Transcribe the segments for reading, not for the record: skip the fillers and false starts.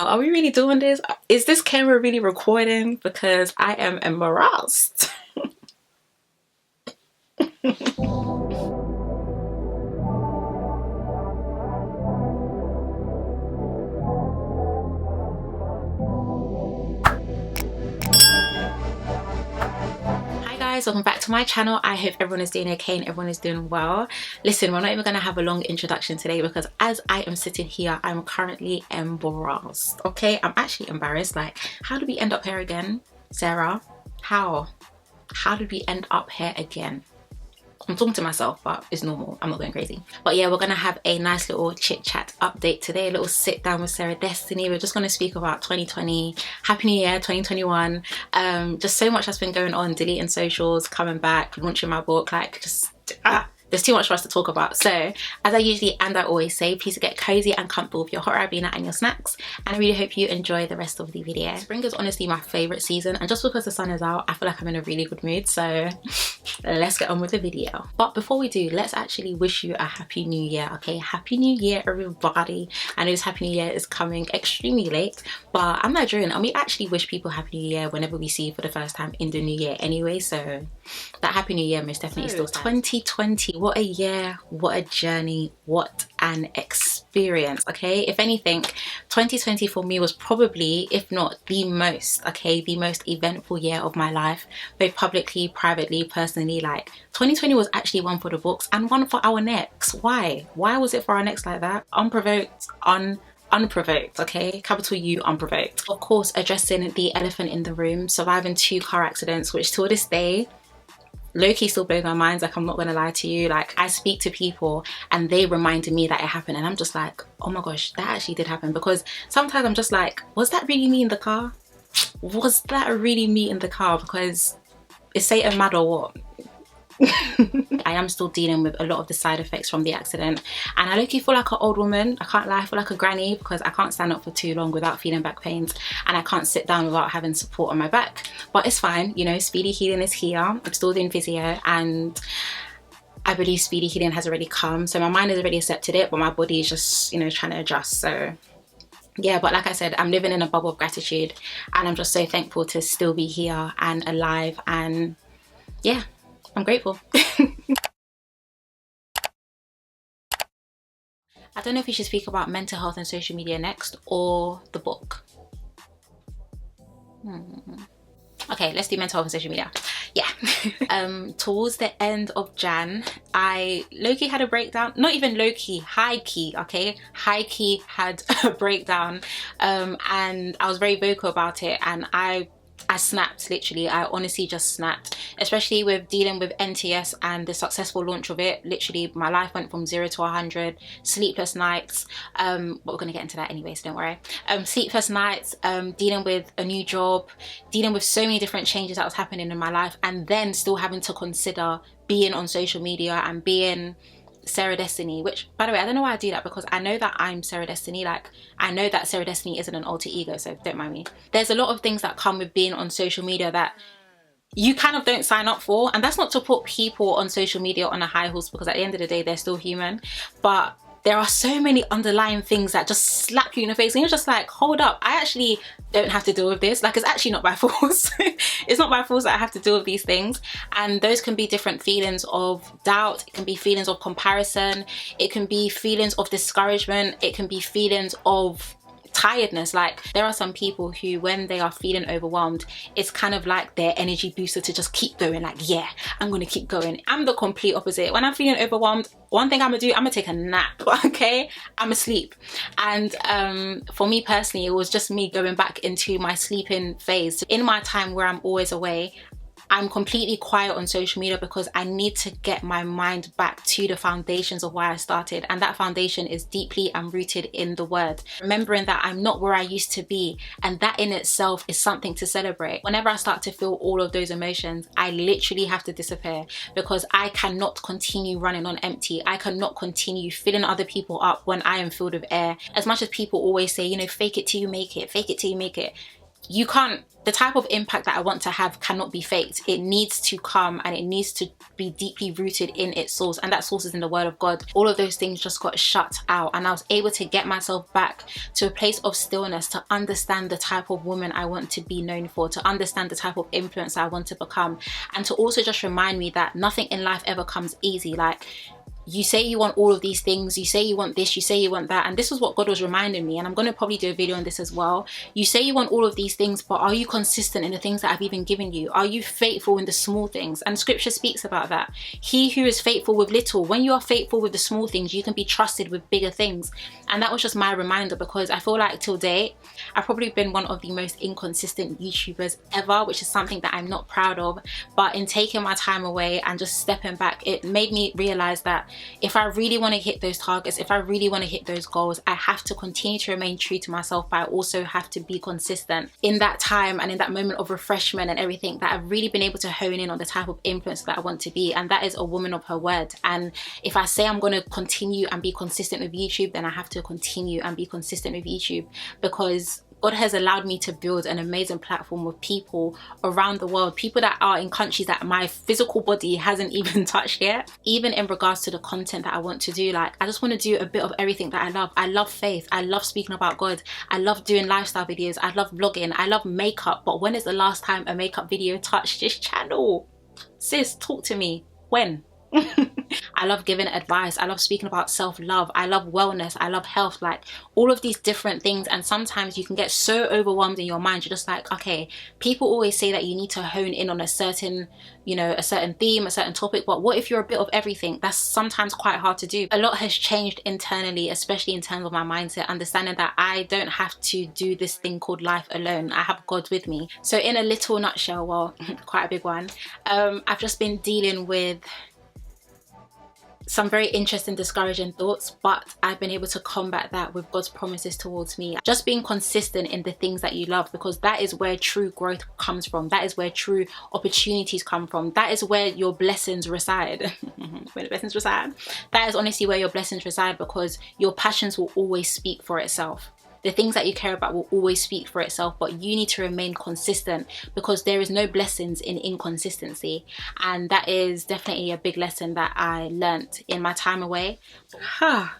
Are we really doing this? Is this camera really recording? Because I am embarrassed. Hi guys, welcome back to my channel. I hope everyone is doing okay and everyone is doing well. Listen, we're not even going to have a long introduction today because as I am sitting here, I'm currently embarrassed. Okay, I'm actually embarrassed. Like, how did we end up here again, Sarah? How did we end up here again? I'm talking to myself, but it's normal. I'm not going crazy. But yeah, we're going to have a nice little chit chat update today, a little sit down with Sarah Destiny. We're just going to speak about 2020, Happy New Year 2021. Just so much has been going on, deleting socials, coming back, launching my book, like just there's too much for us to talk about. So as I usually and I always say, please get cozy and comfortable with your hot Ribena and your snacks, and I really hope you enjoy the rest of the video. Spring is honestly my favorite season, and just because the sun is out, I feel like I'm in a really good mood. So let's get on with the video. But before we do, let's actually wish you a happy new year. Okay, happy new year everybody. I know this happy new year is coming extremely late, but I'm Nigerian and we actually wish people happy new year whenever we see you for the first time in the new year anyway. So that happy new year most definitely still 2020. What a year, what a journey, what an experience. Okay, if anything, 2020 for me was probably, if not the most, okay, the most eventful year of my life, both publicly, privately, personally. Like 2020 was actually one for the books and one for our necks. Why was it for our necks like that? Unprovoked, unprovoked, okay? Capital U, unprovoked. Of course, addressing the elephant in the room, surviving 2 car accidents, which till this day low-key still blows my mind. Like, I'm not gonna lie to you, like I speak to people and they reminded me that it happened and I'm just like, oh my gosh, that actually did happen. Because sometimes I'm just like, was that really me in the car? Was that really me in the car? Because is Satan mad or what? I am still dealing with a lot of the side effects from the accident, and I low-key feel like an old woman. I can't lie, I feel like a granny because I can't stand up for too long without feeling back pains, and I can't sit down without having support on my back. But it's fine, you know, speedy healing is here. I'm still doing physio and I believe speedy healing has already come, so my mind has already accepted it, but my body is just, you know, trying to adjust. So yeah, but like I said, I'm living in a bubble of gratitude and I'm just so thankful to still be here and alive, and yeah, I'm grateful. I don't know if we should speak about mental health and social media next or the book. Okay, let's do mental health and social media. Yeah. Towards the end of Jan, I low-key had a breakdown. Not even low-key, high-key, okay? High-key had a breakdown, and I was very vocal about it, and I snapped, literally. I honestly just snapped, especially with dealing with NTS and the successful launch of it. Literally, my life went from 0 to 100, sleepless nights, but we're gonna get into that anyway, so don't worry. Sleepless nights, dealing with a new job, dealing with so many different changes that was happening in my life, and then still having to consider being on social media and being Sarah Destiny, which, by the way, I don't know why I do that, because I know that I'm Sarah Destiny. Like, I know that Sarah Destiny isn't an alter ego, so don't mind me. There's a lot of things that come with being on social media that you kind of don't sign up for, and that's not to put people on social media on a high horse, because at the end of the day they're still human, but there are so many underlying things that just slap you in the face and you're just like, hold up, I actually don't have to deal with this. Like, it's actually not by force. It's not by force that I have to deal with these things. And those can be different feelings of doubt, it can be feelings of comparison, it can be feelings of discouragement, it can be feelings of tiredness. Like, there are some people who, when they are feeling overwhelmed, it's kind of like their energy booster to just keep going. Like, yeah, I'm gonna keep going. I'm the complete opposite. When I'm feeling overwhelmed, one thing I'm gonna do, I'm gonna take a nap. Okay, I'm asleep. And for me personally, it was just me going back into my sleeping phase. In my time where I'm always away, I'm completely quiet on social media because I need to get my mind back to the foundations of why I started, and that foundation is deeply and rooted in the word. Remembering that I'm not where I used to be, and that in itself is something to celebrate. Whenever I start to feel all of those emotions, I literally have to disappear, because I cannot continue running on empty. I cannot continue filling other people up when I am filled with air. As much as people always say, you know, fake it till you make it, fake it till you make it. you can't, the type of impact that I want to have cannot be faked. It needs to come and it needs to be deeply rooted in its source, and that source is in the word of God. All of those things just got shut out, and I was able to get myself back to a place of stillness, to understand the type of woman I want to be known for, to understand the type of influence I want to become, and to also just remind me that nothing in life ever comes easy. Like, you say you want all of these things, you say you want this, you say you want that, and this is what God was reminding me, and I'm going to probably do a video on this as well. You say you want all of these things, but are you consistent in the things that I've even given you? Are you faithful in the small things? And scripture speaks about that. He who is faithful with little, when you are faithful with the small things, you can be trusted with bigger things. And that was just my reminder, because I feel like till date I've probably been one of the most inconsistent YouTubers ever, which is something that I'm not proud of. But in taking my time away and just stepping back, it made me realize that if I really want to hit those targets, if I really want to hit those goals, I have to continue to remain true to myself, but I also have to be consistent. In that time and in that moment of refreshment and everything, that I've really been able to hone in on the type of influence that I want to be, and that is a woman of her word. And if I say I'm going to continue and be consistent with YouTube, then I have to continue and be consistent with YouTube, because God has allowed me to build an amazing platform with people around the world, people that are in countries that my physical body hasn't even touched yet. Even in regards to the content that I want to do, like, I just want to do a bit of everything that I love. I love faith, I love speaking about God, I love doing lifestyle videos, I love vlogging, I love makeup. But when is the last time a makeup video touched this channel? Sis, talk to me. When? I love giving advice, I love speaking about self-love, I love wellness, I love health, like all of these different things. And sometimes you can get so overwhelmed in your mind, you're just like, okay, people always say that you need to hone in on a certain, you know, a certain theme, a certain topic, but what if you're a bit of everything? That's sometimes quite hard to do. A lot has changed internally, especially in terms of my mindset, understanding that I don't have to do this thing called life alone. I have God with me. So in a little nutshell, well, quite a big one, I've just been dealing with some very interesting, discouraging thoughts, but I've been able to combat that with God's promises towards me. Just being consistent in the things that you love, because that is where true growth comes from. That is where true opportunities come from. That is where your blessings reside. Where the blessings reside. That is honestly where your blessings reside, because your passions will always speak for itself. The things that you care about will always speak for itself, but you need to remain consistent, because there is no blessings in inconsistency. And that is definitely a big lesson that I learnt in my time away. I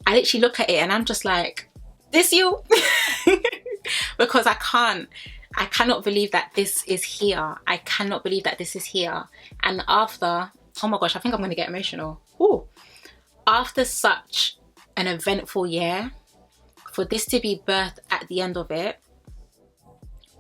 literally look at it and I'm just like, this you? Because I cannot believe that this is here. I cannot believe that this is here. And after, oh my gosh, I think I'm gonna get emotional. Ooh. After such an eventful year, for this to be birthed at the end of it,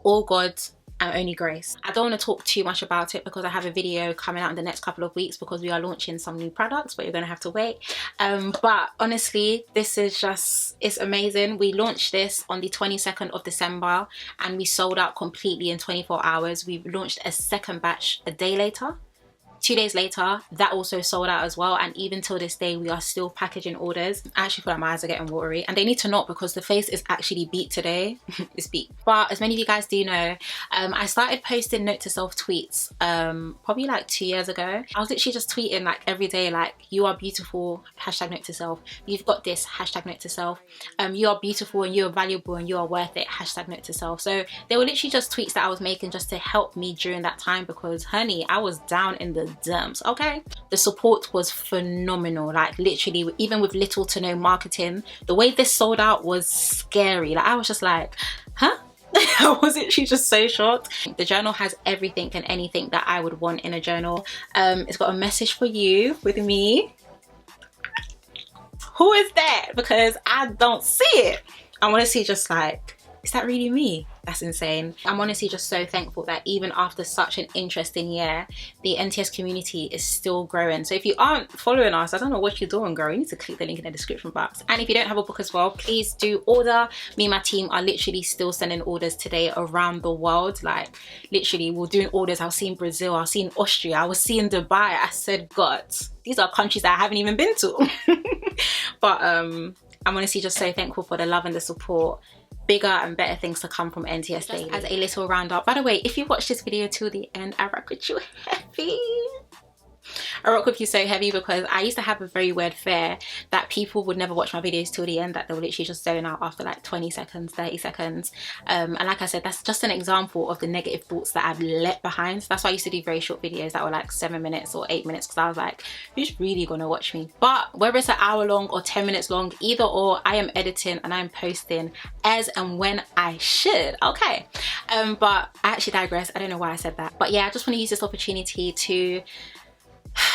all God and only grace. I don't want to talk too much about it, because I have a video coming out in the next couple of weeks, because we are launching some new products, but you're going to have to wait. But honestly, this is just, it's amazing. We launched this on the 22nd of December and we sold out completely in 24 hours. We launched a second batch a day later. 2 days later, that also sold out as well, and even till this day we are still packaging orders. I actually feel like my eyes are getting watery, and they need to not, because the face is actually beat today. It's beat. But as many of you guys do know, I started posting note to self tweets probably like 2 years ago. I was literally just tweeting like every day, like, you are beautiful, hashtag note to self, you've got this, hashtag note to self, you are beautiful and you are valuable and you are worth it, hashtag note to self. So they were literally just tweets that I was making just to help me during that time, because honey, I was down in the dumps. Okay, the support was phenomenal. Like literally, even with little to no marketing, the way this sold out was scary. Like I was just like, huh? I was literally just so shocked. The journal has everything and anything that I would want in a journal. It's got a message for you with me. Who is that? Because I don't see it. I want to see just like, is that really me? That's insane. I'm honestly just so thankful that even after such an interesting year, the NTS community is still growing. So if you aren't following us, I don't know what you're doing, girl. You need to click the link in the description box. And if you don't have a book as well, please do order. Me and my team are literally still sending orders today around the world. Like literally, we're doing orders. I was seeing Brazil, I was seeing Austria, I was seeing Dubai. I said, God, these are countries that I haven't even been to. But I'm honestly just so thankful for the love and the support. Bigger and better things to come from NTS Daily. As a little roundup, by the way, if you watched this video till the end, I rock with you heavy. I rock with you so heavy because I used to have a very weird fear that people would never watch my videos till the end, that they will literally just zone out after like 20 seconds, 30 seconds. And like I said, that's just an example of the negative thoughts that I've left behind. So that's why I used to do very short videos that were like 7 minutes or 8 minutes, because I was like, who's really gonna watch me? But whether it's an hour long or 10 minutes long, either or, I am editing and I'm posting as and when I should. Okay. But I actually digress. I don't know why I said that. But yeah, I just want to use this opportunity to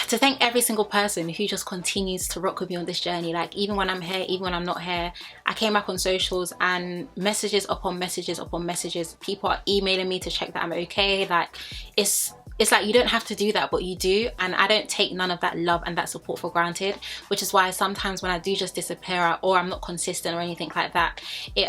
thank every single person who just continues to rock with me on this journey. Like, even when I'm here, even when I'm not here, I came back on socials and messages upon messages upon messages, people are emailing me to check that I'm okay. Like, it's like, you don't have to do that, but you do. And I don't take none of that love and that support for granted, which is why sometimes when I do just disappear or I'm not consistent or anything like that, it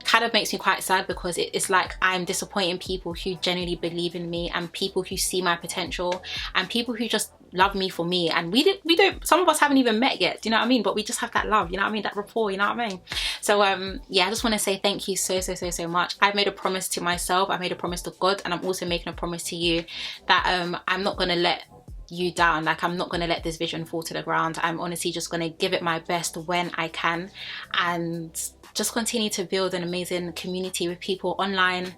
kind of makes me quite sad, because it's like I'm disappointing people who genuinely believe in me, and people who see my potential, and people who just love me for me. And we don't, some of us haven't even met yet, do you know what I mean? But we just have that love, you know what I mean? That rapport, you know what I mean? So yeah, I just want to say thank you so much. I've made a promise to myself, I made a promise to God, and I'm also making a promise to you that I'm not gonna let you down. Like, I'm not gonna let this vision fall to the ground. I'm honestly just gonna give it my best when I can, and just continue to build an amazing community with people online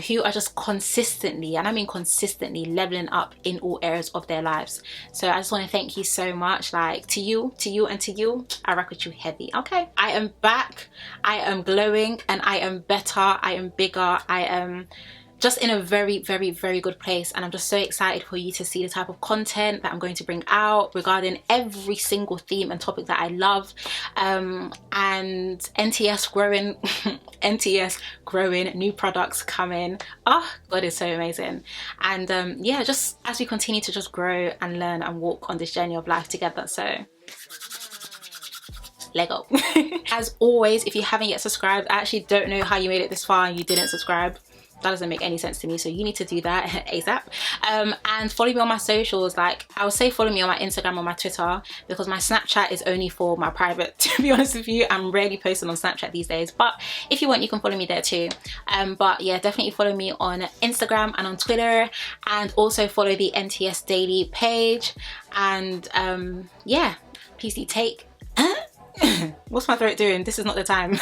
who are just consistently, and I mean consistently, leveling up in all areas of their lives. So I just want to thank you so much. Like, to you and to you, I rock with you heavy. Okay, I am back, I am glowing, and I am better, I am bigger, I am just in a very good place, and I'm just so excited for you to see the type of content that I'm going to bring out regarding every single theme and topic that I love. And NTS growing NTS growing, new products coming. Oh God, it's so amazing. And yeah, just as we continue to just grow and learn and walk on this journey of life together. So Lego. As always, if you haven't yet subscribed, I actually don't know how you made it this far and you didn't subscribe. That doesn't make any sense to me, so you need to do that ASAP. And follow me on my socials. Like, I would say follow me on my Instagram or my Twitter, because my Snapchat is only for my private, to be honest with you. I'm rarely posting on Snapchat these days, but if you want, you can follow me there too. But yeah, definitely follow me on Instagram and on Twitter, and also follow the NTS Daily page. And yeah, PC take. What's my throat doing? This is not the time.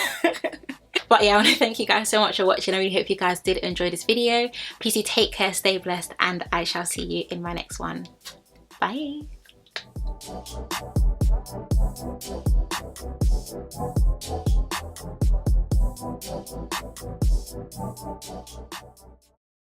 But yeah, I want to thank you guys so much for watching. I really hope you guys did enjoy this video. Please do take care, stay blessed, and I shall see you in my next one. Bye.